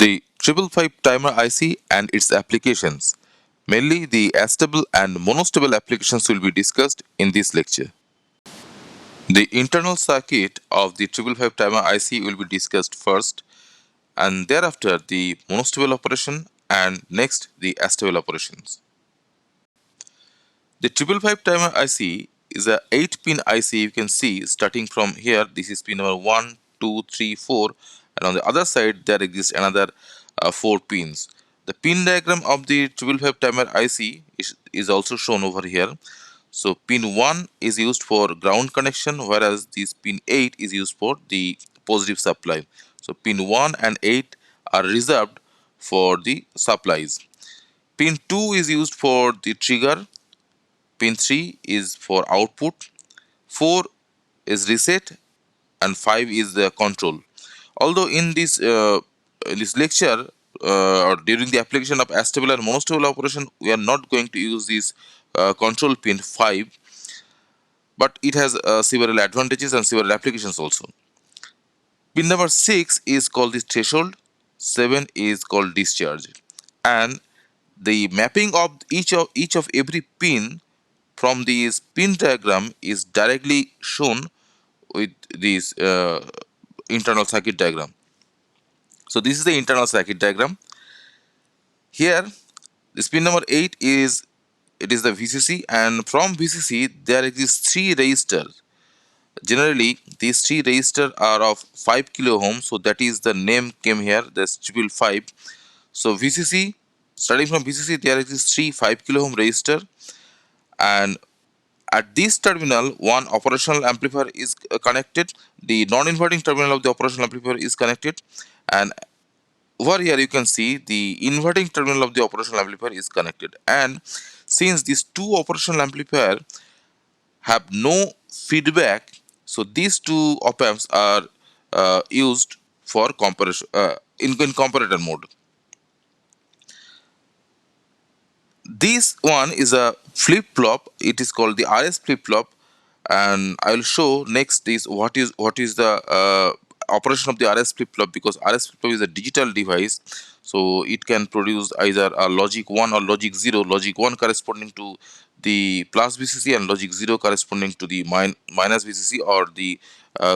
The 555 timer IC and its applications. Mainly the astable and monostable applications will be discussed in this lecture. The internal circuit of the 555 timer IC will be discussed first, and thereafter the monostable operation, and next the astable operations. The 555 timer IC is a 8-pin IC. You can see starting from here, this is pin number 1, 2, 3, 4, and on the other side there exists another 4 pins. The pin diagram of the 555 timer IC is also shown over here. So pin 1 is used for ground connection, whereas this pin 8 is used for the positive supply. So pin 1 and 8 are reserved for the supplies. Pin 2 is used for the trigger. Pin 3 is for output, 4 is reset, and 5 is the control. Although in this lecture or during the application of astable and monostable operation, we are not going to use this control pin 5, but it has several advantages and several applications also. Pin number 6 is called the threshold, 7 is called discharge, and the mapping of each of every pin from this pin diagram is directly shown with this internal circuit diagram. So this is the internal circuit diagram. Here, this pin number 8 is the VCC, and from VCC there exists 3 resistors. Generally, these 3 resistors are of 5 kilo ohm, so that is the name came here. That's 555. So VCC, starting from VCC, there exists 3 5 kilo ohm resistor, and at this terminal, one operational amplifier is connected. The non-inverting terminal of the operational amplifier is connected, and over here you can see the inverting terminal of the operational amplifier is connected. And since these two operational amplifier have no feedback, so these two op amps are used for comparison in comparator mode. This one is a flip-flop. It is called the RS flip-flop, and I will show next is what is the operation of the RS flip-flop, because RS flip-flop is a digital device, so it can produce either a logic 1 or logic 0. Logic 1 corresponding to the plus VCC and logic 0 corresponding to the minus VCC or the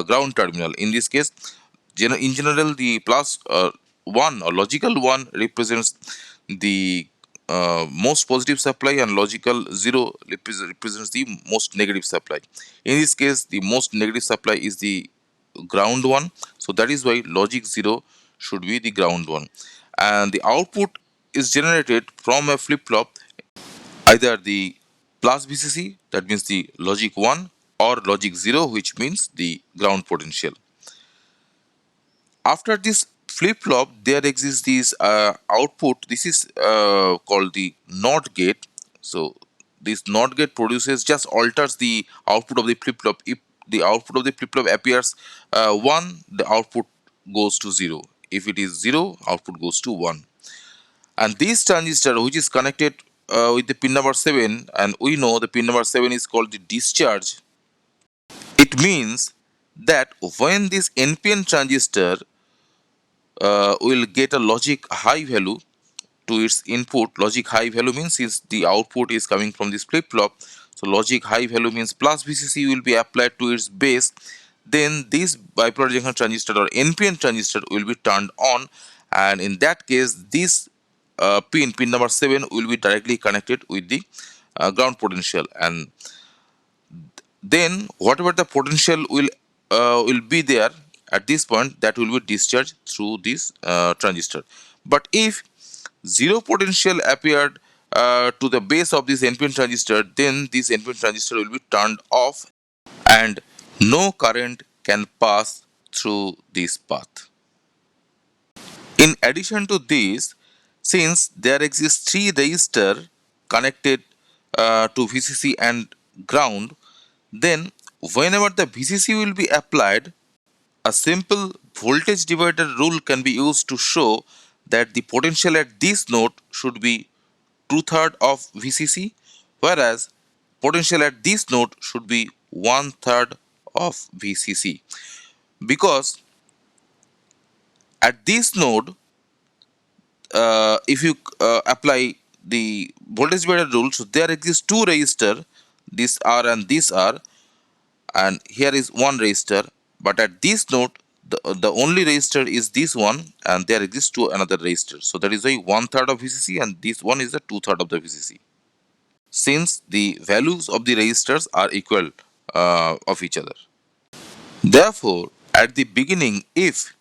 ground terminal. In this case, in general, the plus 1 or logical 1 represents the most positive supply, and logical 0 represents the most negative supply. In this case, the most negative supply is the ground one, so that is why logic 0 should be the ground one, and the output is generated from a flip-flop, either the plus VCC, that means the logic 1, or logic 0, which means the ground potential. After this flip-flop, there exists this output. This is called the NOT gate. So this NOT gate produces, just alters the output of the flip-flop. If the output of the flip-flop appears 1, the output goes to 0. If it is 0, output goes to 1. And this transistor, which is connected with the pin number 7, and we know the pin number 7 is called the discharge. It means that when this NPN transistor will get a logic high value to its input. Logic high value means, since the output is coming from this flip-flop, so logic high value means plus VCC will be applied to its base. Then this bipolar junction transistor or NPN transistor will be turned on, and in that case, this pin number 7 will be directly connected with the ground potential, and then whatever the potential will be there at this point, that will be discharged through this transistor. But if zero potential appeared to the base of this NPN transistor, then this NPN transistor will be turned off, and no current can pass through this path. In addition to this, since there exists 3 resistors connected to VCC and ground, then whenever the VCC will be applied, a simple voltage divider rule can be used to show that the potential at this node should be 2/3 of VCC, whereas potential at this node should be 1/3 of VCC. Because at this node, if you apply the voltage divider rule, so there exists two resistor, this R and this R, and here is one resistor, but at this node the only resistor is this one, and there exists two another resistor. So that is why 1/3 of VCC and this one is the 2/3 of the VCC, since the values of the resistors are equal of each other. Therefore, at the beginning, if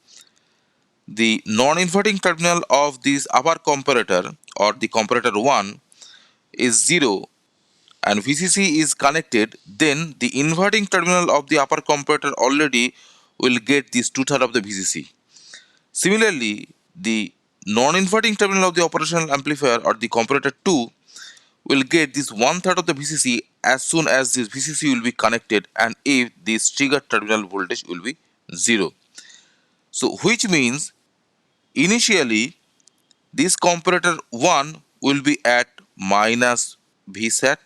the non-inverting terminal of this upper comparator or the comparator 1 is 0 and VCC is connected, then the inverting terminal of the upper comparator already will get this 2/3 of the VCC. Similarly, the non-inverting terminal of the operational amplifier or the comparator 2 will get this 1/3 of the VCC as soon as this VCC will be connected and if this trigger terminal voltage will be 0. So which means initially this comparator 1 will be at minus Vsat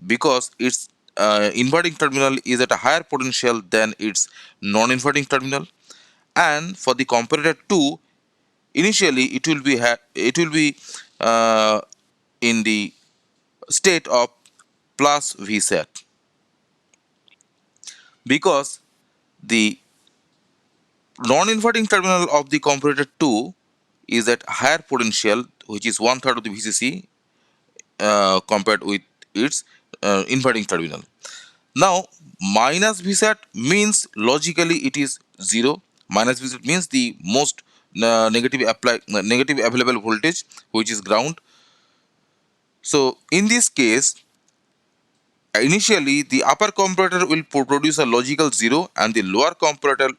because its inverting terminal is at a higher potential than its non-inverting terminal, and for the comparator 2 initially it will be uh, in the state of plus Vsat because the non-inverting terminal of the comparator 2 is at higher potential, which is 1/3 of the VCC compared with its inverting terminal. Now, minus Vsat means logically it is 0. Minus Vsat means the most negative available voltage, which is ground. So, in this case, initially the upper comparator will produce a logical 0 and the lower comparator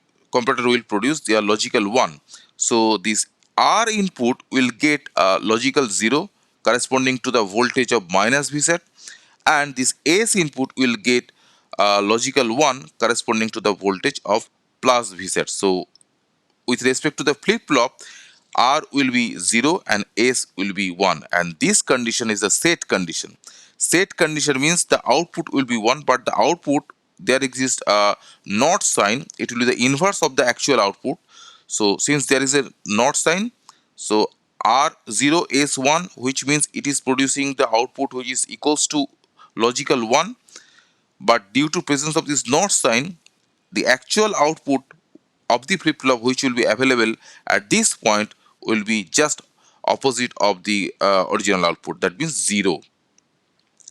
will produce their logical 1. So, this R input will get a logical 0 corresponding to the voltage of minus Vsat, and this S input will get a logical 1 corresponding to the voltage of plus Vsat. So, with respect to the flip-flop, R will be 0 and S will be 1, and this condition is a set condition. Set condition means the output will be 1, but the output, there exists a not sign, it will be the inverse of the actual output. So since there is a not sign, so R0 S1, which means it is producing the output which is equals to logical 1, but due to presence of this not sign, the actual output of the flip-flop which will be available at this point will be just opposite of the original output, that means 0.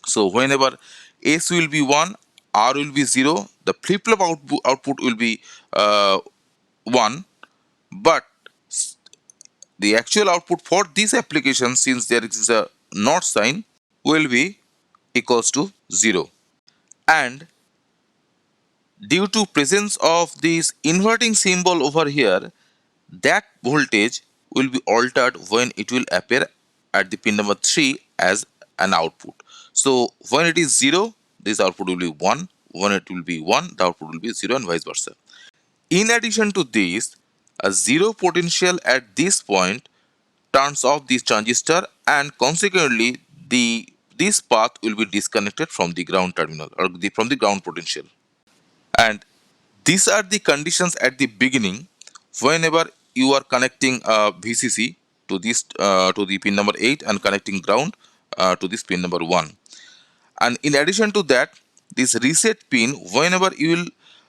So whenever S will be 1, R will be 0, the flip-flop output will be 1, but the actual output for this application, since there is a not sign, will be equals to 0. And due to presence of this inverting symbol over here, that voltage will be altered when it will appear at the pin number 3 as an output. So when it is 0, this output will be 1. When it will be 1, the output will be 0 and vice versa. In addition to this, a 0 potential at this point turns off this transistor, and consequently this path will be disconnected from the ground terminal or from the ground potential. And these are the conditions at the beginning whenever you are connecting a VCC to this to the pin number 8 and connecting ground to this pin number 1. And in addition to that, this reset pin, whenever you will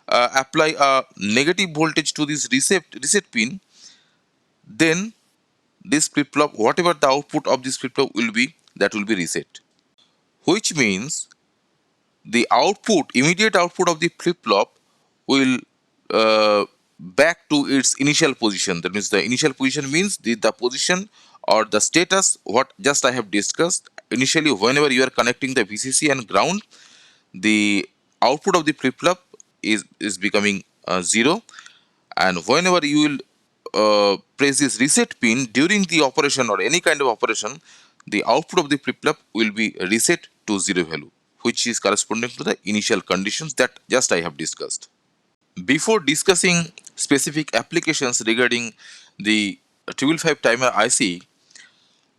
apply a negative voltage to this reset pin, then this flip-flop, whatever the output of this flip-flop will be, that will be reset. Which means the immediate output of the flip-flop will back to its initial position. That means the initial position means the position or the status what just I have discussed. Initially, whenever you are connecting the VCC and ground, the output of the flip-flop is becoming 0, and whenever you will press this reset pin during the operation or any kind of operation, the output of the flip-flop will be reset to 0 value, which is corresponding to the initial conditions that just I have discussed. Before discussing specific applications regarding the 555 timer IC,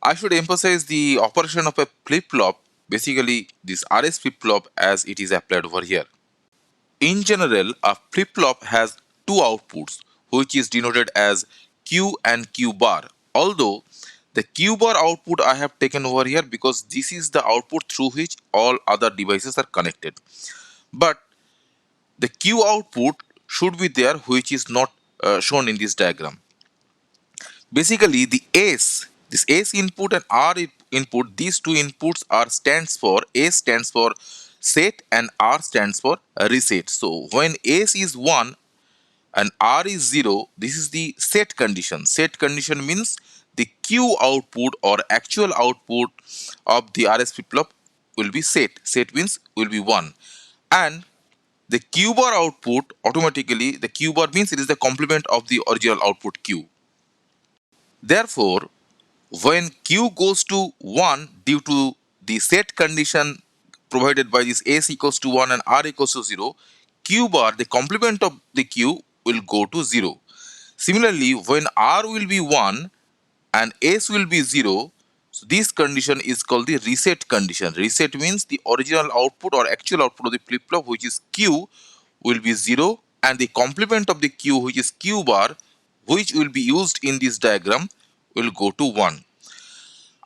I should emphasize the operation of a flip-flop, basically this RS flip-flop as it is applied over here. In general, a flip-flop has two outputs, which is denoted as Q and Q bar. Although The Q bar output I have taken over here because this is the output through which all other devices are connected. But the Q output should be there, which is not shown in this diagram. Basically, this S input and input, these two inputs are stands for, S stands for set and R stands for reset. So when S is 1 and R is 0, this is the set condition. Set condition means the Q output or actual output of the RS flip-flop will be set. Set means will be 1. And the Q bar output, automatically the Q bar means it is the complement of the original output Q. Therefore, when Q goes to 1 due to the set condition provided by this S equals to 1 and R equals to 0, Q bar, the complement of the Q, will go to 0. Similarly, when R will be 1 and S will be 0, so this condition is called the reset condition. Reset means the original output or actual output of the flip-flop, which is Q, will be 0, and the complement of the Q, which is Q bar, which will be used in this diagram, will go to 1.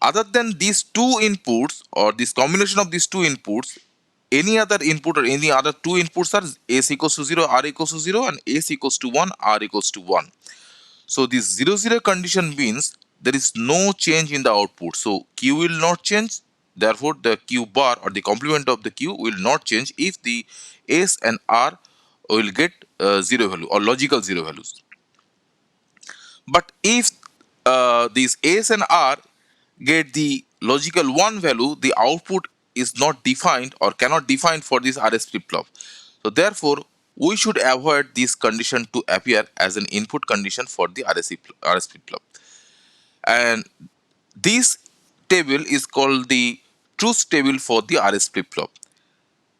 Other than these two inputs or this combination of these two inputs, any other input or any other two inputs are S equals to 0, R equals to 0, and S equals to 1, R equals to 1. So this 0 0 condition means there is no change in the output. So Q will not change. Therefore, the Q bar or the complement of the Q will not change if the S and R will get 0 value or logical 0 values. But if these S and R get the logical 1 value, the output is not defined or cannot define for this RS flip-flop. So therefore, we should avoid this condition to appear as an input condition for the RS flip-flop. And this table is called the truth table for the RS flip-flop.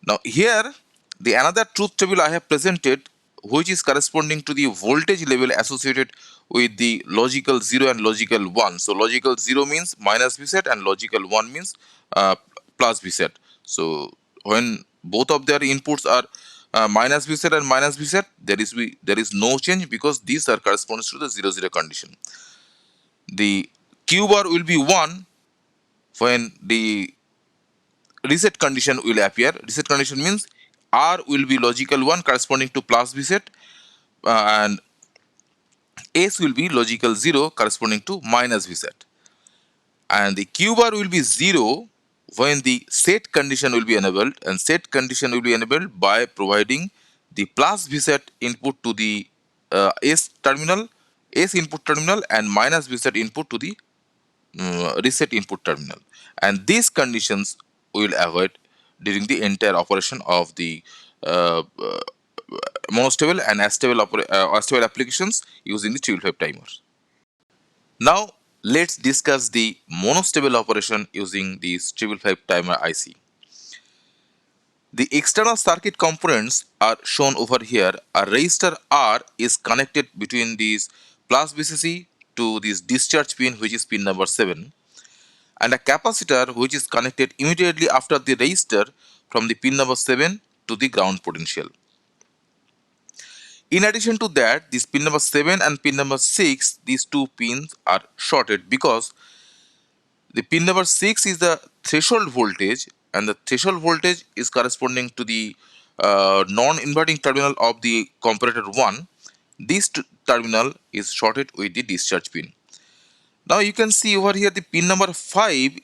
Now here, the another truth table I have presented, which is corresponding to the voltage level associated with the logical 0 and logical 1. So logical 0 means minus Vset and logical 1 means plus Vset. So when both of their inputs are minus Vset and minus Vset, there is no change because these are corresponds to the 0 0 condition. The Q bar will be 1 when the reset condition will appear. Reset condition means R will be logical 1 corresponding to plus Vset, and S will be logical 0 corresponding to minus Vset. And the Q bar will be 0 when the set condition will be enabled, and set condition will be enabled by providing the plus Vset input to the S terminal, S input terminal, and minus Vset input to the reset input terminal. And these conditions we will avoid during the entire operation of the monostable and astable applications using the triple five timer. Now let's discuss the monostable operation using the triple five timer IC. The external circuit components are shown over here. A resistor R is connected between these plus VCC to this discharge pin, which is pin number 7, and a capacitor which is connected immediately after the resistor from the pin number 7 to the ground potential. In addition to that, this pin number 7 and pin number 6, these two pins are shorted because the pin number 6 is the threshold voltage, and the threshold voltage is corresponding to the non-inverting terminal of the comparator 1. This terminal is shorted with the discharge pin. Now you can see over here the pin number 5,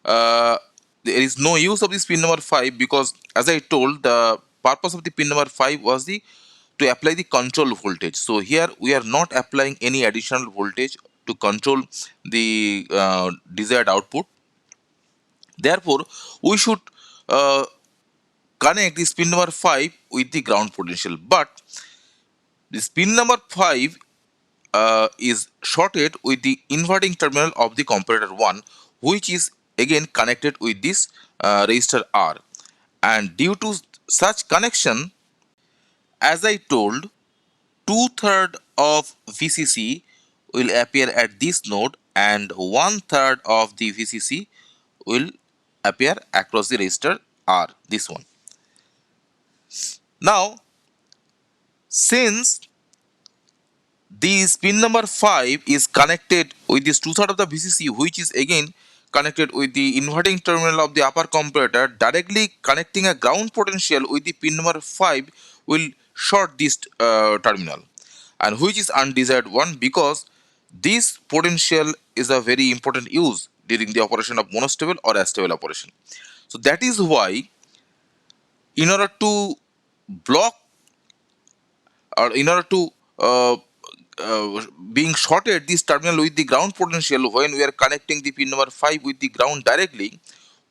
there is no use of this pin number 5 because, as I told, the purpose of the pin number 5 was to apply the control voltage. So here we are not applying any additional voltage to control the desired output. Therefore, we should uh, connect this pin number 5 with the ground potential. But this pin number 5 is shorted with the inverting terminal of the comparator 1, which is again connected with this resistor R. And due to such connection, as I told, 2/3 of VCC will appear at this node and 1/3 of the VCC will appear across the resistor R, this one. Now, since This pin number 5 is connected with this two-third of the VCC, which is again connected with the inverting terminal of the upper comparator. Directly connecting a ground potential with the pin number 5 will short this terminal, and which is undesired one, because this potential is a very important use during the operation of monostable or astable operation. So that is why, in order to block, or in order to being shorted this terminal with the ground potential when we are connecting the pin number 5 with the ground directly,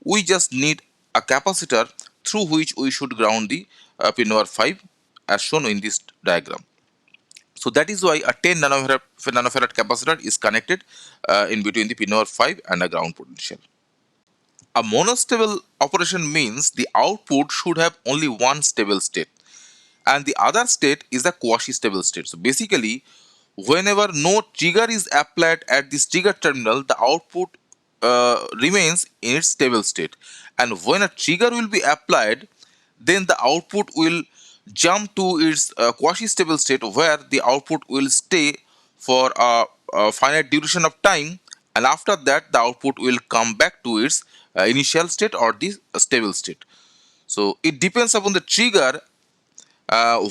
we just need a capacitor through which we should ground the pin number 5 as shown in this diagram. So that is why a 10 nanofarad capacitor is connected in between the pin number 5 and a ground potential. A monostable operation means the output should have only one stable state, and the other state is the quasi-stable state. So basically, whenever no trigger is applied at this trigger terminal, the output remains in its stable state, and when a trigger will be applied, then the output will jump to its quasi-stable state, where the output will stay for a finite duration of time, and after that the output will come back to its initial state or the stable state. So it depends upon the trigger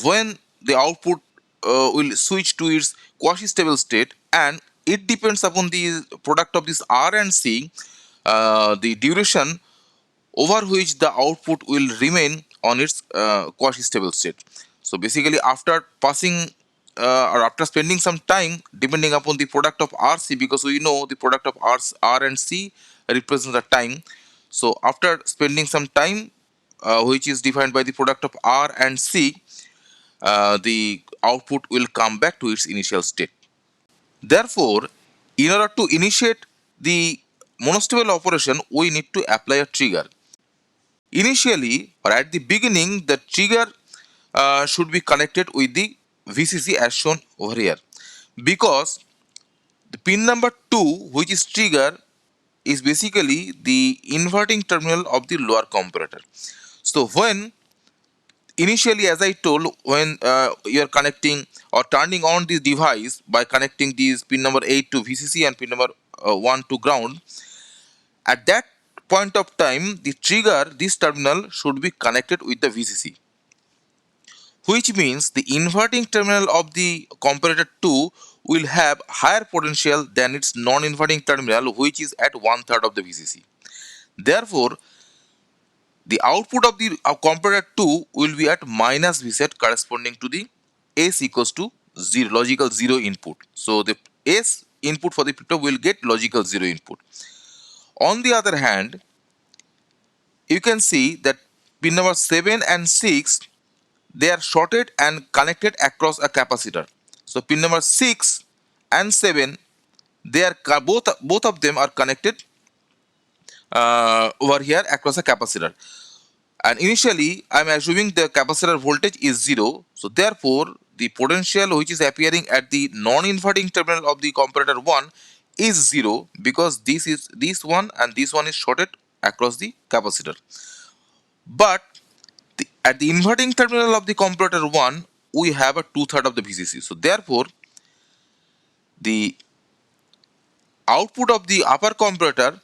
when the output will switch to its quasi-stable state, and it depends upon the product of this R and C, the duration over which the output will remain on its quasi-stable state. So basically, after passing or after spending some time, depending upon the product of RC, because we know the product of R and C represents the time. So after spending some time, which is defined by the product of R and C, the output will come back to its initial state. Therefore, in order to initiate the monostable operation, we need to apply a trigger. Initially, or at the beginning, the trigger should be connected with the VCC as shown over here, because the pin number 2, which is trigger, is basically the inverting terminal of the lower comparator. So when initially, as I told, when you are connecting or turning on this device by connecting these pin number 8 to VCC and pin number 1 to ground, at that point of time, the trigger, this terminal should be connected with the VCC, which means the inverting terminal of the comparator 2 will have higher potential than its non-inverting terminal, which is at 1/3 of the VCC. Therefore, the output of the comparator 2 will be at minus Vset, corresponding to the S equals to 0, logical 0 input. So the S input for the flip-flop will get logical 0 input. On the other hand, you can see that pin number 7 and 6, they are shorted and connected across a capacitor. So pin number 6 and 7, they are both of them are connected over here across a capacitor. And initially, I am assuming the capacitor voltage is 0. So therefore, the potential which is appearing at the non-inverting terminal of the comparator 1 is 0, because this one and this one is shorted across the capacitor. But at the inverting terminal of the comparator 1, we have a 2/3 of the VCC. So therefore, the output of the upper comparator,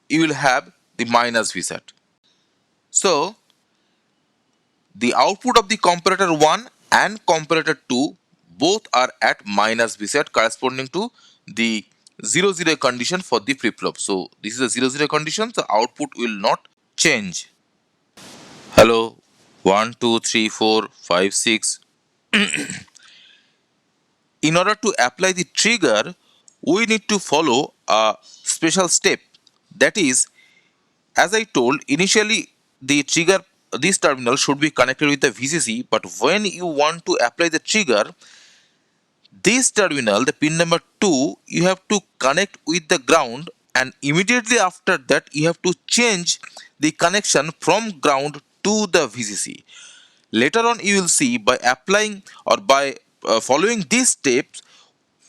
you will have the minus Vsat. So the output of the comparator 1 and comparator 2 both are at minus Vset, corresponding to the 0 0 condition for the flip-flop. So this is a 0 0 condition, the output will not change. Hello, 1 2 3 4 5 6. In order to apply the trigger, we need to follow a special step. That is, as I told, initially the trigger, this terminal should be connected with the VCC, but when you want to apply the trigger, this terminal, the pin number 2, you have to connect with the ground, and immediately after that you have to change the connection from ground to the VCC. Later on you will see, by applying or by following these steps,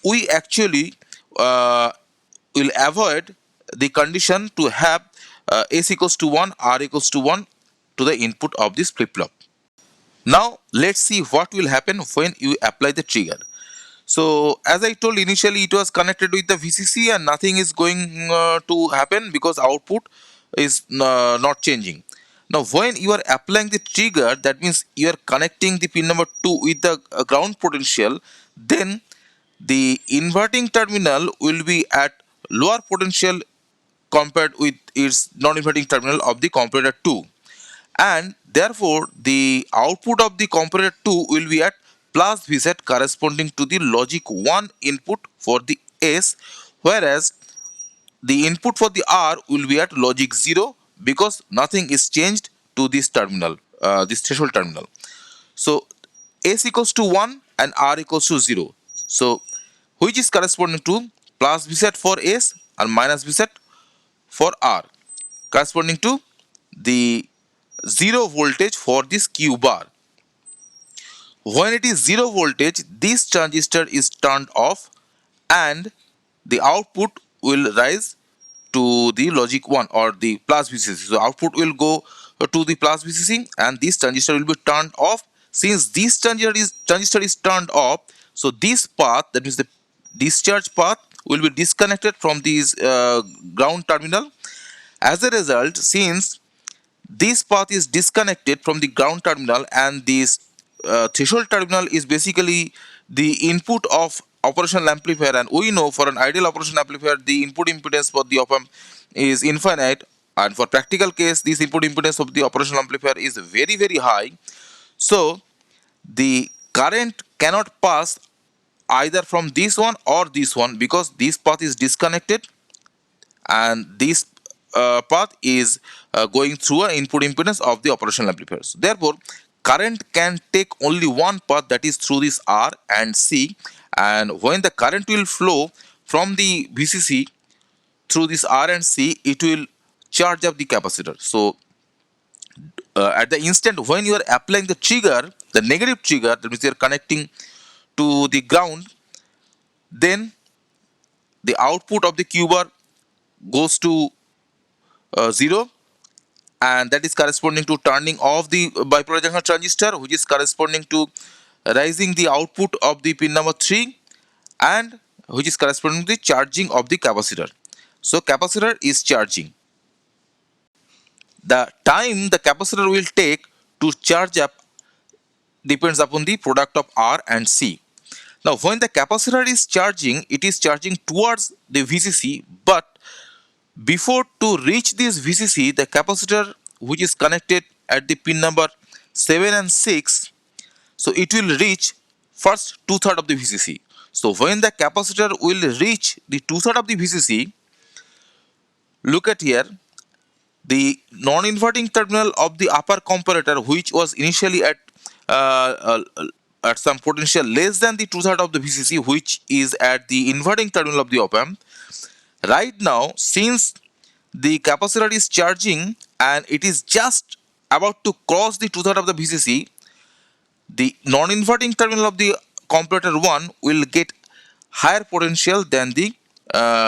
we actually will avoid the condition to have S equals to 1, R equals to 1 to the input of this flip-flop. Now let's see what will happen when you apply the trigger. So as I told initially, it was connected with the VCC and nothing is going to happen because output is not changing. Now when you are applying the trigger, that means you are connecting the pin number 2 with the ground potential, then the inverting terminal will be at lower potential compared with its non-inverting terminal of the comparator 2, and therefore the output of the comparator 2 will be at plus Vset corresponding to the logic 1 input for the S, whereas the input for the R will be at logic 0 because nothing is changed to this terminal, this threshold terminal. So S equals to 1 and R equals to 0. So which is corresponding to plus Vset for S and minus Vset for R, corresponding to the 0 voltage for this Q bar. When it is 0 voltage, this transistor is turned off and the output will rise to the logic 1 or the plus VCC. So output will go to the plus VCC and this transistor will be turned off. Since this transistor is turned off, so this path, that means the discharge path, will be disconnected from this ground terminal. As a result, since this path is disconnected from the ground terminal and this threshold terminal is basically the input of operational amplifier, and we know for an ideal operational amplifier the input impedance for the op amp is infinite, and for practical case this input impedance of the operational amplifier is very high. So the current cannot pass either from this one or this one because this path is disconnected and this path is going through an input impedance of the operational amplifiers. Therefore, current can take only one path, that is through this R and C, and when the current will flow from the VCC through this R and C, it will charge up the capacitor. So at the instant when you are applying the trigger, the negative trigger, that means you are connecting to the ground, then the output of the Q bar goes to 0, and that is corresponding to turning off the bipolar junction transistor, which is corresponding to rising the output of the pin number 3, and which is corresponding to the charging of the capacitor. So capacitor is charging. The time the capacitor will take to charge up depends upon the product of R and C. Now when the capacitor is charging, it is charging towards the VCC, but before to reach this VCC, the capacitor which is connected at the pin number 7 and 6, so it will reach first 2/3 of the VCC. So when the capacitor will reach the 2/3 of the VCC, look at here, the non-inverting terminal of the upper comparator, which was initially uh, uh, at some potential less than the 2/3 of the VCC, which is at the inverting terminal of the op amp. Right now, since the capacitor is charging and it is just about to cross the 2/3 of the VCC, the non-inverting terminal of the comparator 1 will get higher potential than the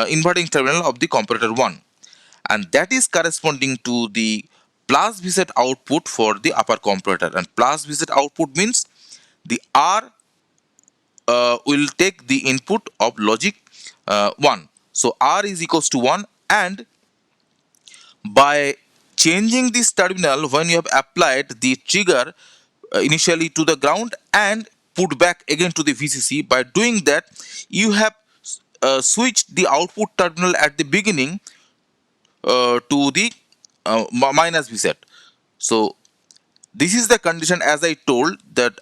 inverting terminal of the comparator 1, and that is corresponding to the plus Vset output for the upper comparator. And plus Vset output means the R will take the input of logic 1. So R is equals to 1, and by changing this terminal, when you have applied the trigger initially to the ground and put back again to the VCC, by doing that you have switched the output terminal at the beginning to the minus Vset. So this is the condition, as I told, that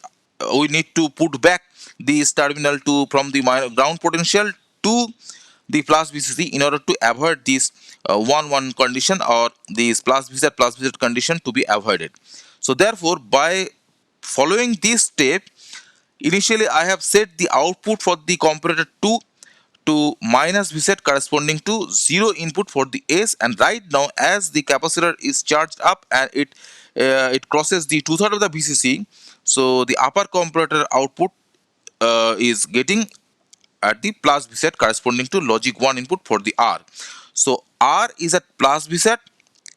we need to put back this terminal to from the ground potential to the plus VCC in order to avoid this 1-1 condition or this plus VZ condition to be avoided. So therefore, by following this step, initially I have set the output for the comparator 2 to minus Vset corresponding to 0 input for the S, and right now as the capacitor is charged up and it crosses the 2/3 of the VCC, so the upper comparator output is getting at the plus Vset corresponding to logic 1 input for the R. So R is at plus Vset,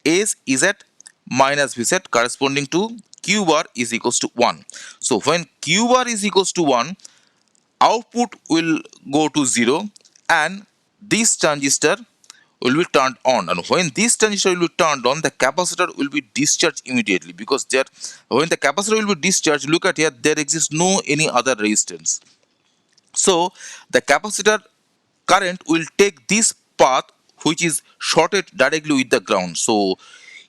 S is at minus Vset corresponding to Q bar is equals to 1. So when Q bar is equals to 1, output will go to 0 and this transistor will be turned on, and when this transistor will be turned on, the capacitor will be discharged immediately, because there, when the capacitor will be discharged, look at here, there exists no any other resistance. So the capacitor current will take this path which is shorted directly with the ground. So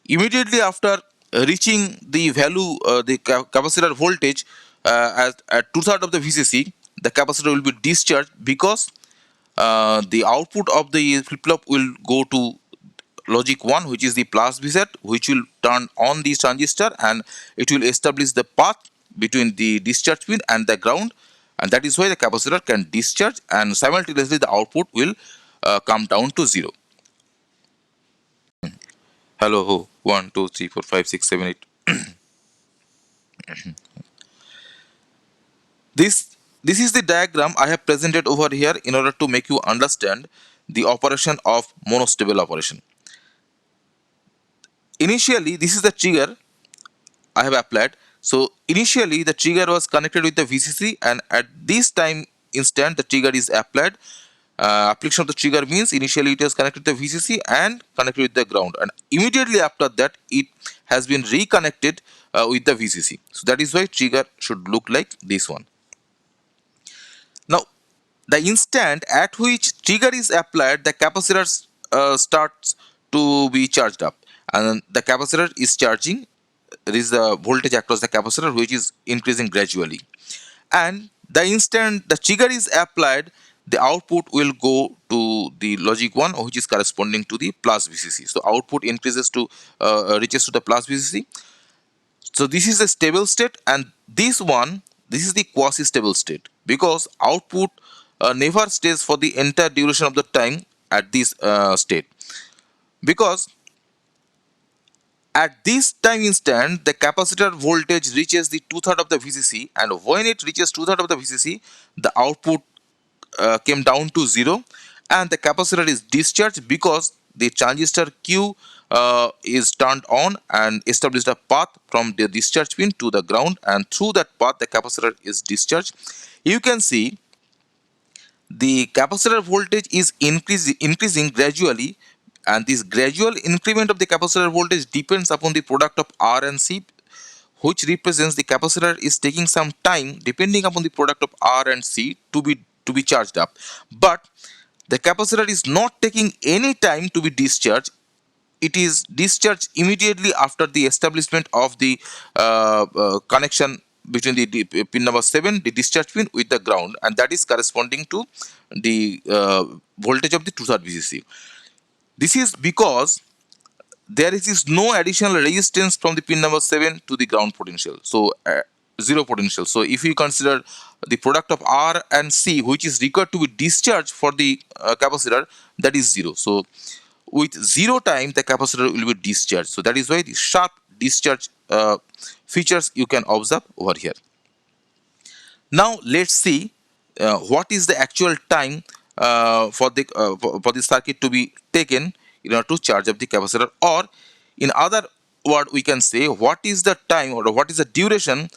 immediately after reaching the value, the capacitor voltage at two-thirds of the VCC, the capacitor will be discharged, because the output of the flip-flop will go to logic 1, which is the plus V set, which will turn on this transistor and it will establish the path between the discharge pin and the ground, and that is why the capacitor can discharge, and simultaneously the output will come down to 0. Hello, ho. 1 2 3 4 5 6 7 8. This is the diagram I have presented over here in order to make you understand the operation of monostable operation. Initially, this is the trigger I have applied. So initially the trigger was connected with the VCC, and at this time instant the trigger is applied. Application of the trigger means initially it was connected to the VCC and connected with the ground, and immediately after that it has been reconnected with the VCC. So that is why trigger should look like this one. Now the instant at which trigger is applied, the capacitor starts to be charged up, and the capacitor is charging. There is the voltage across the capacitor which is increasing gradually, and the instant the trigger is applied, the output will go to the logic 1, which is corresponding to the plus VCC. So output increases to reaches to the plus VCC. So this is a stable state, and this is the quasi stable state, because output never stays for the entire duration of the time at this state, because at this time instant the capacitor voltage reaches the two-thirds of the VCC, and when it reaches two-thirds of the VCC, the output came down to 0 and the capacitor is discharged, because the transistor Q is turned on and established a path from the discharge pin to the ground, and through that path the capacitor is discharged. You can see the capacitor voltage is increasing gradually, and this gradual increment of the capacitor voltage depends upon the product of R and C, which represents the capacitor is taking some time depending upon the product of R and C to be charged up. But the capacitor is not taking any time to be discharged. It is discharged immediately after the establishment of the connection between the pin number 7, the discharge pin, with the ground, and that is corresponding to the voltage of the two-third VCC. This is because there is no additional resistance from the pin number 7 to the ground potential, so zero potential. So if you consider the product of R and C, which is required to be discharged for the capacitor, that is 0. So with 0 time the capacitor will be discharged. So that is why the sharp discharge features you can observe over here. Now let's see what is the actual time for the circuit to be taken in order to charge up the capacitor, or in other word we can say what is the time or what is the duration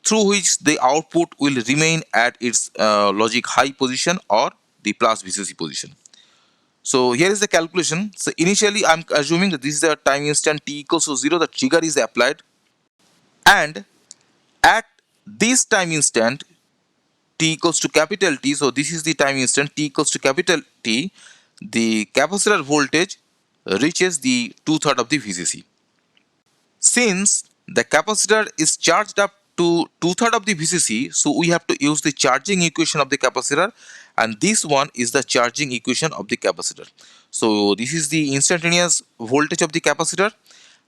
through which the output will remain at its logic high position or the plus VCC position. So here is the calculation. So initially I'm assuming that this is the time instant t equals to 0, the trigger is applied, and at this time instant t equals to capital T, so this is the time instant t equals to capital T, the capacitor voltage reaches the two-thirds of the VCC. Since the capacitor is charged up to two-thirds of the VCC, so we have to use the charging equation of the capacitor, and this one is the charging equation of the capacitor. So this is the instantaneous voltage of the capacitor.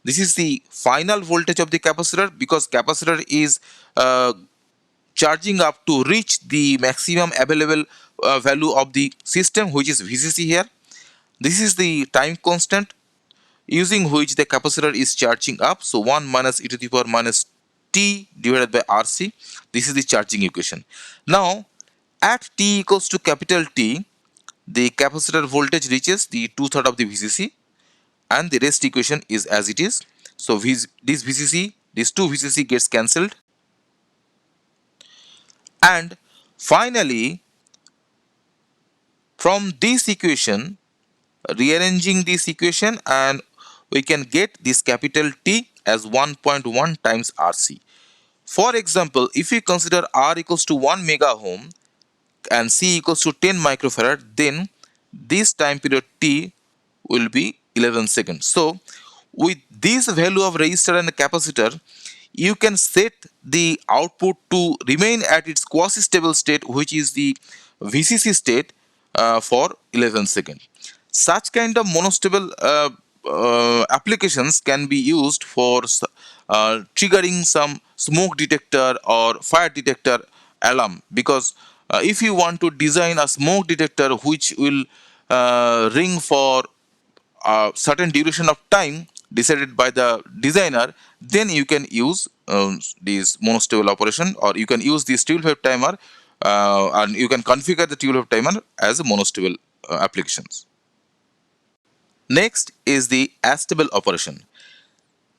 This is the final voltage of the capacitor, because capacitor is charging up to reach the maximum available value of the system, which is VCC here. This is the time constant using which the capacitor is charging up. So 1 minus e to the power minus t divided by RC. This is the charging equation. Now at t equals to capital T, the capacitor voltage reaches the two-thirds of the VCC, and the rest equation is as it is. So this VCC, these two VCC gets cancelled, and Finally, from this equation, rearranging this equation, and we can get this capital T as 1.1 times RC. For example, if we consider R equals to 1 mega ohm and C equals to 10 microfarad, then this time period T will be 11 seconds. So with this value of resistor and capacitor, you can set the output to remain at its quasi-stable state, which is the VCC state, for 11 seconds. Such kind of monostable applications can be used for triggering some smoke detector or fire detector alarm, because if you want to design a smoke detector which will ring for a certain duration of time decided by the designer, then you can use this monostable operation, or you can use this table wave timer, and you can configure the table wave timer as a monostable applications. Next is the astable operation.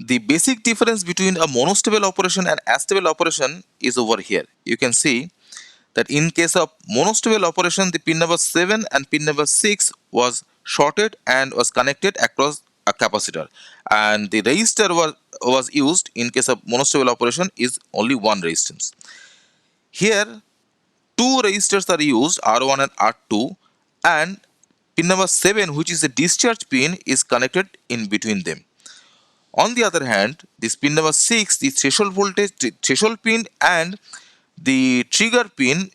The basic difference between a monostable operation and astable operation is over here. You can see that in case of monostable operation, the pin number 7 and pin number 6 was shorted and was connected across a capacitor, and the resistor was used. In case of monostable operation is only one resistance. Here two resistors are used, R1 and R2, and pin number 7, which is the discharge pin, is connected in between them. On the other hand, this pin number 6, the threshold voltage, the threshold pin and the trigger pin,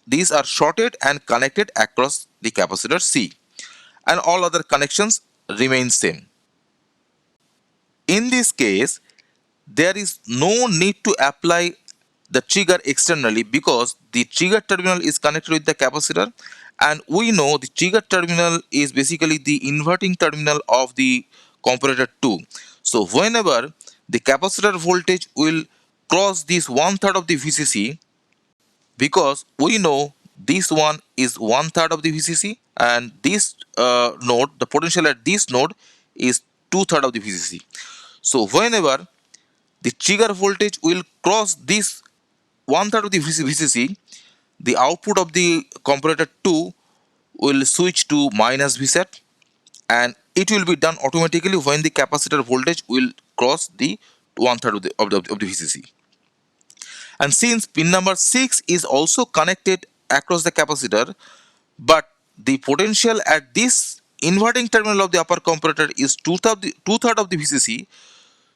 these are shorted and connected across the capacitor C, and all other connections remain same. In this case, there is no need to apply the trigger externally, because the trigger terminal is connected with the capacitor, and we know the trigger terminal is basically the inverting terminal of the comparator 2. So whenever the capacitor voltage will cross this one third of the VCC, because we know this one is one third of the VCC, and this node, the potential at this node is two third of the VCC. So whenever the trigger voltage will cross this one third of the VCC, the output of the comparator 2 will switch to minus Vset, and it will be done automatically when the capacitor voltage will cross the one third of the VCC. And since pin number 6 is also connected across the capacitor, but the potential at this inverting terminal of the upper comparator is two third of the VCC,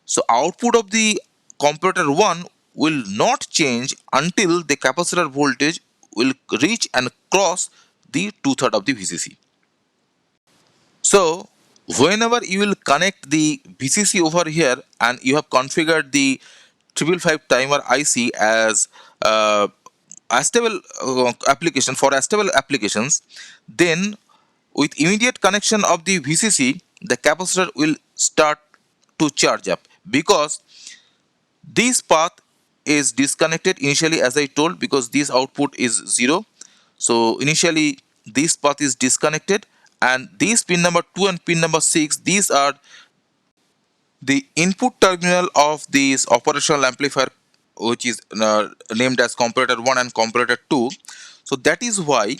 so output of the comparator 1 will not change until the capacitor voltage will reach and cross the two third of the VCC. So whenever you will connect the VCC over here and you have configured the 555 timer IC as astable application for astable applications, then with immediate connection of the VCC, the capacitor will start to charge up, because this path is disconnected initially, as I told, because this output is 0. So initially this path is disconnected, and these pin number 2 and pin number 6, these are the input terminal of this operational amplifier, which is named as comparator 1 and comparator 2. So that is why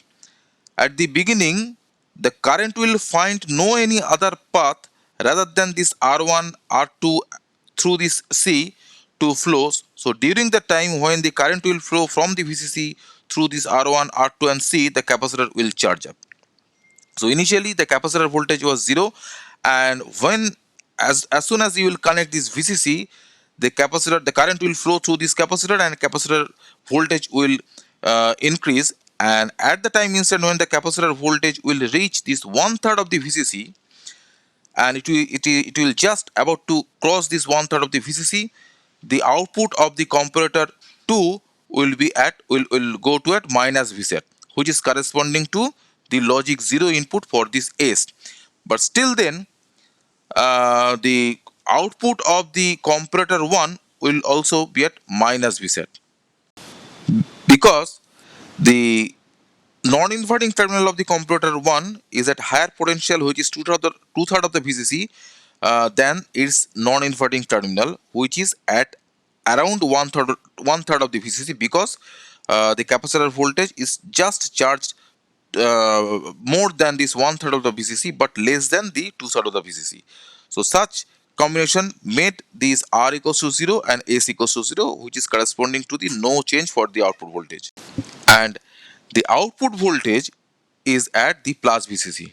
at the beginning the current will find no any other path rather than this R1 R2 through this C to flows. So during the time when the current will flow from the VCC through this R1 R2 and C, the capacitor will charge up. So initially the capacitor voltage was 0, and when as soon as you will connect this VCC, the current will flow through this capacitor, and capacitor voltage will increase, and at the time instant when the capacitor voltage will reach this one third of the VCC, and it will just about to cross this one third of the VCC, the output of the comparator 2 will go to at minus Vset, which is corresponding to the logic 0 input for this S. But still then the output of the comparator 1 will also be at minus Vset, because the non-inverting terminal of the comparator 1 is at higher potential, which is two third of the VCC, than its non-inverting terminal, which is at around one third of the VCC, because the capacitor voltage is just charged more than this 1/3 of the VCC but less than the 2/3 of the VCC. So such combination made these R equals to 0 and S equals to 0, which is corresponding to the no change for the output voltage. And the output voltage is at the plus VCC,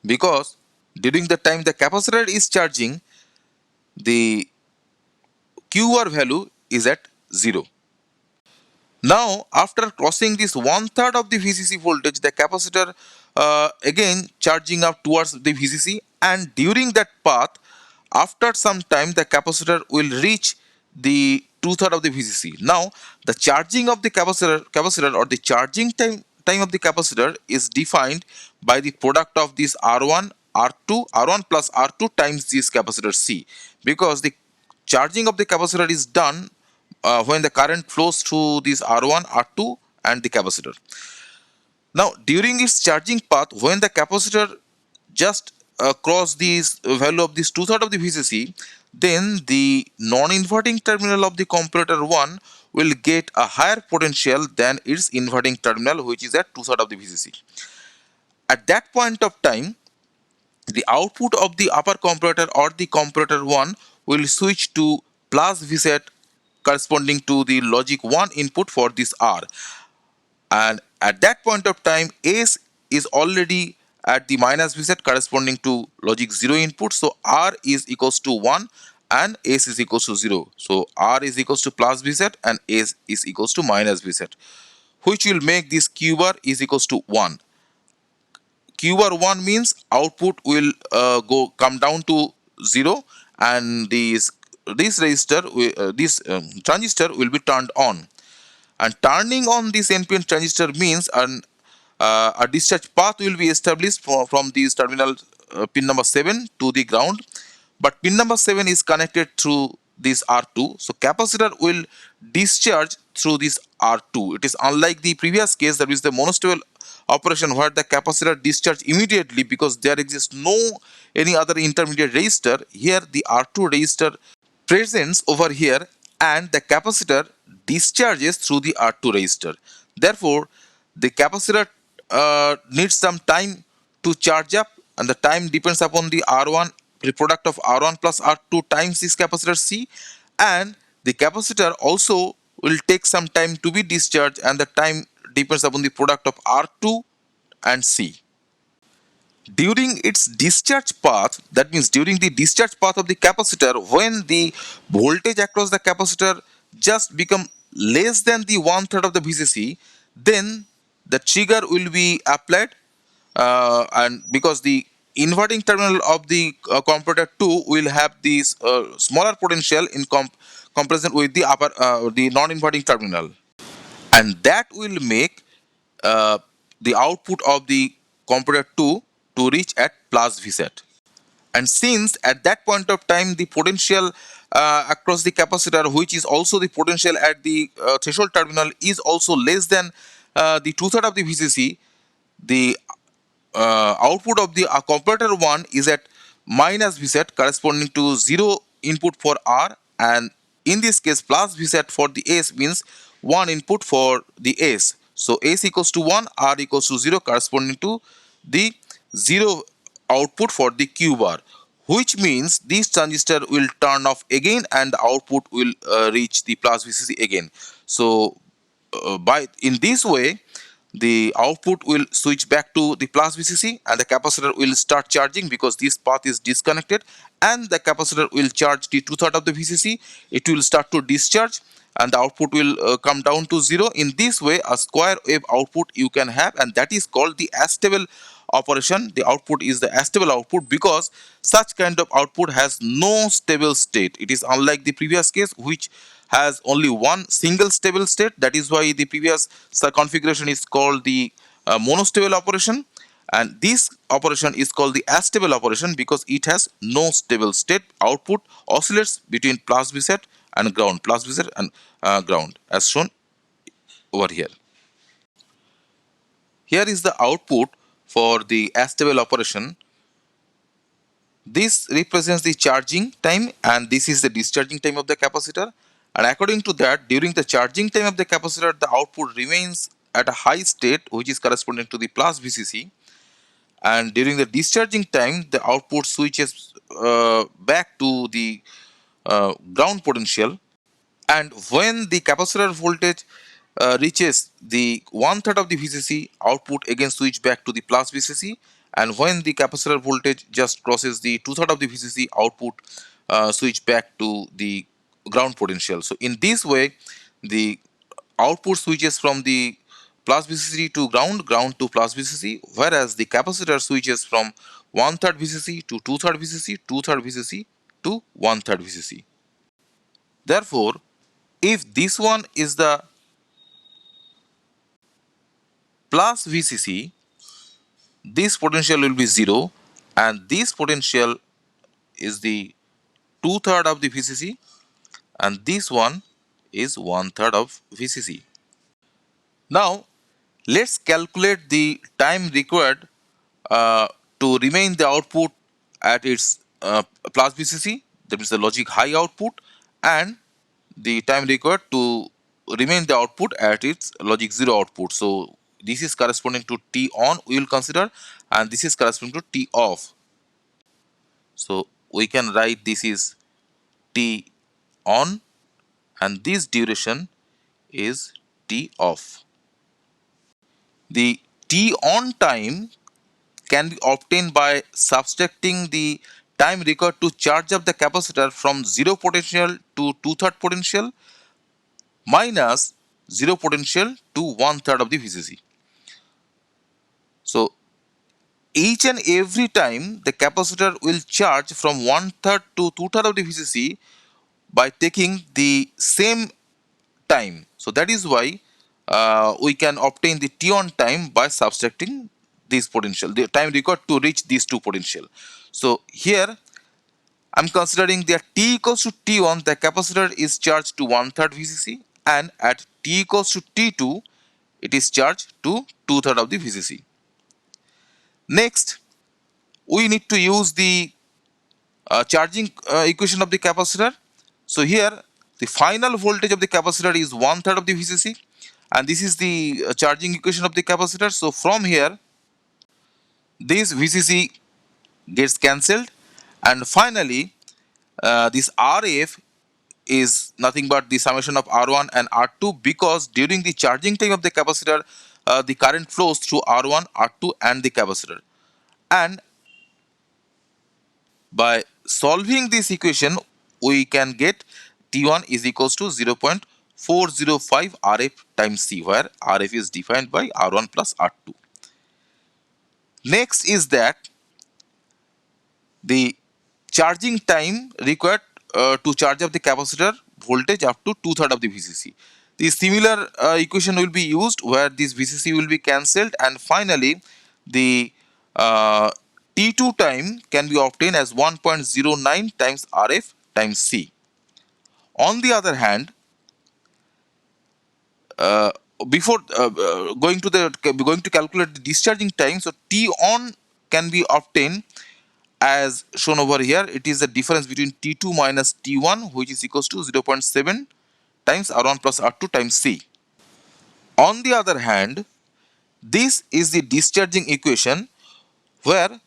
because during the time the capacitor is charging, the QR value is at 0. Now, after crossing this 1/3 of the VCC voltage, the capacitor again charging up towards the VCC, and during that path, after some time, the capacitor will reach the 2/3 of the VCC. Now, the charging of the capacitor or the charging time of the capacitor is defined by the product of this R1 plus R2 times this capacitor C, because the charging of the capacitor is done when the current flows through this R1, R2 and the capacitor. Now, during its charging path, when the capacitor just cross this value of this 2/3 of the VCC, then the non-inverting terminal of the comparator 1 will get a higher potential than its inverting terminal, which is at 2/3 of the VCC. At that point of time, the output of the upper comparator or the comparator 1 will switch to plus Vset, corresponding to the logic 1 input for this R, and at that point of time S is already at the minus Vset, corresponding to logic 0 input. So R is equals to 1 and S is equals to 0. So R is equals to plus Vset and S is equals to minus Vset, which will make this Q bar is equals to 1. Q bar 1 means output will come down to 0, and this resistor this transistor will be turned on. And turning on this NPN transistor means a discharge path will be established from these terminal pin number 7 to the ground, but pin number 7 is connected through this R2, so capacitor will discharge through this R2. It is unlike the previous case, that is the monostable operation, where the capacitor discharge immediately because there exists no any other intermediate resistor. Here the R2 resistor presence over here, and the capacitor discharges through the R2 resistor. Therefore, the capacitor needs some time to charge up, and the time depends upon the R1, the product of R1 plus R2 times this capacitor C, and the capacitor also will take some time to be discharged, and the time depends upon the product of R2 and C. During its discharge path, that means during the discharge path of the capacitor, when the voltage across the capacitor just become less than the 1/3 of the VCC, then the trigger will be applied, and because the inverting terminal of the comparator 2 will have this smaller potential in comparison with the the non-inverting terminal, and that will make uh, the output of the comparator 2 to reach at plus Vset. And since at that point of time the potential across the capacitor, which is also the potential at the threshold terminal, is also less than the 2/3 of the VCC, the output of the comparator 1 is at minus Vset, corresponding to 0 input for R, and in this case plus Vset for the S means 1 input for the S. So S equals to 1, R equals to 0, corresponding to the 0 output for the Q bar, which means this transistor will turn off again and the output will reach the plus VCC again. So by in this way the output will switch back to the plus VCC, and the capacitor will start charging because this path is disconnected, and the capacitor will charge the 2/3 of the VCC. It will start to discharge and the output will come down to 0. In this way a square wave output you can have, and that is called the astable operation. The output is the astable output because such kind of output has no stable state. It is unlike the previous case, which has only one single stable state. That is why the previous configuration is called the monostable operation, and this operation is called the astable operation because it has no stable state. Output oscillates between plus Vset and ground, plus Vset and ground, as shown over here. Here is the output for the astable operation. This represents the charging time and this is the discharging time of the capacitor, And according to that, during the charging time of the capacitor, the output remains at a high state, which is corresponding to the plus VCC. And during the discharging time, the output switches back to the ground potential. And when the capacitor voltage reaches the one third of the VCC, output again switch back to the plus VCC. And when the capacitor voltage just crosses the two third of the VCC, output switch back to the ground potential. So in this way, the output switches from the plus VCC to ground, ground to plus VCC, whereas the capacitor switches from one third VCC to two third VCC, two third VCC to one third VCC. Therefore, if this one is the plus VCC, this potential will be 0, and this potential is the two third of the VCC, and this one is one third of VCC. Now, let's calculate the time required uh, to remain the output at its plus VCC, that means the logic high output, and the time required to remain the output at its logic 0 output. So this is corresponding to T on we will consider, and this is corresponding to T off. So we can write this is T on, and this duration is T off. The T on time can be obtained by subtracting the time required to charge up the capacitor from 0 potential to 2/3 potential minus 0 potential to 1/3 of the VCC. So each and every time the capacitor will charge from 1/3 to 2/3 of the VCC by taking the same time. So that is why we can obtain the T on time by subtracting this potential, the time required to reach these two potential. So here I'm considering that T equals to T1, the capacitor is charged to 1/3 VCC, and at T equals to T2, it is charged to 2/3 of the VCC. Next, we need to use the charging equation of the capacitor. So here, the final voltage of the capacitor is 1/3 of the VCC, and this is the charging equation of the capacitor. So from here, this VCC gets cancelled, and finally, this RF is nothing but the summation of R1 and R2, because during the charging time of the capacitor, the current flows through R1, R2 and the capacitor. And by solving this equation, we can get T1 is equals to 0.405 RF times C, where RF is defined by R1 plus R2. Next is that the charging time required to charge up the capacitor voltage up to 2/3 of the VCC. The similar equation will be used where this VCC will be cancelled, and finally the uh, T2 time can be obtained as 1.09 times RF times C. On the other hand, uh, before going to calculate the discharging time, so T on can be obtained as shown over here. It is the difference between T2 minus T1, which is equals to 0.7 times R1 plus R2 times C. On the other hand, this is the discharging equation where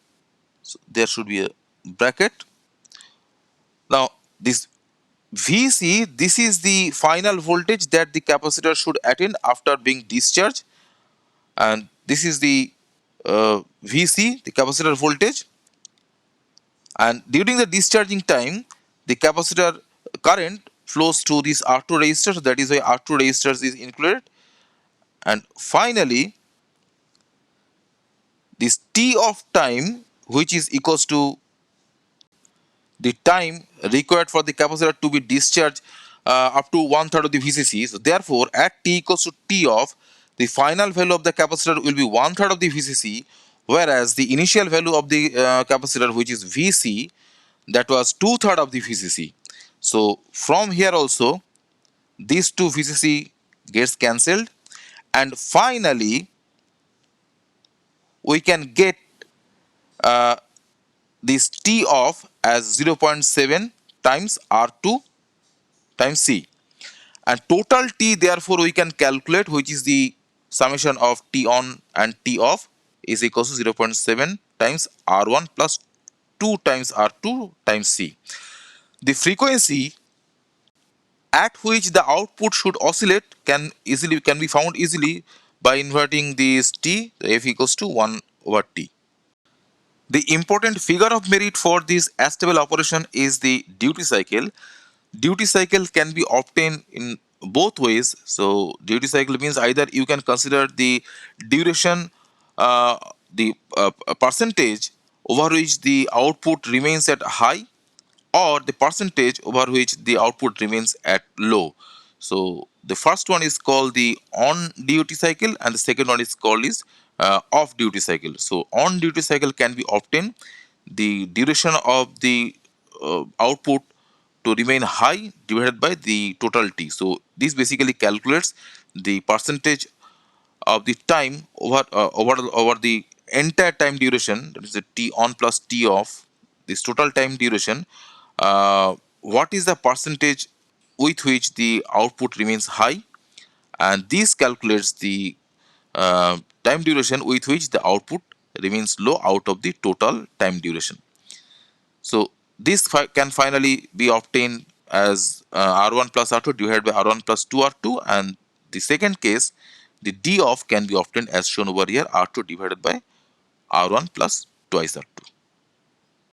there should be a bracket. Now this VC, this is the final voltage that the capacitor should attain after being discharged, and this is the VC, the capacitor voltage. And during the discharging time, the capacitor current flows through this R2 resistor, so that is why R2 resistors is included. And finally, this T of time, which is equals to the time required for the capacitor to be discharged up to 1/3 of the VCC. So therefore, at T equals to T of, the final value of the capacitor will be 1/3 of the VCC, whereas the initial value of the capacitor, which is VC, that was 2/3 of the VCC. So from here also, these two VCC gets cancelled, and finally we can get uh, this T off as 0.7 times R2 times C. And total T, therefore, we can calculate, which is the summation of T on and T off, is equals to 0.7 times R1 plus 2 times R2 times C. The frequency at which the output should oscillate can be found easily by inverting this T, F equals to 1 over T. The important figure of merit for this astable operation is the duty cycle. Duty cycle can be obtained in both ways. So duty cycle means either you can consider the duration, the percentage over which the output remains at high, or the percentage over which the output remains at low. So the first one is called the on duty cycle, and the second one is called is off duty cycle. So on duty cycle can be obtained the duration of the output to remain high divided by the total T. So this basically calculates the percentage of the time over the entire time duration, that is the T on plus T off, this total time duration. What is the percentage with which the output remains high, and this calculates the time duration with which the output remains low out of the total time duration. So this can finally be obtained as R1 plus R2 divided by R1 plus 2R2, and the second case, the D off can be obtained as shown over here, R2 divided by R1 plus twice R2.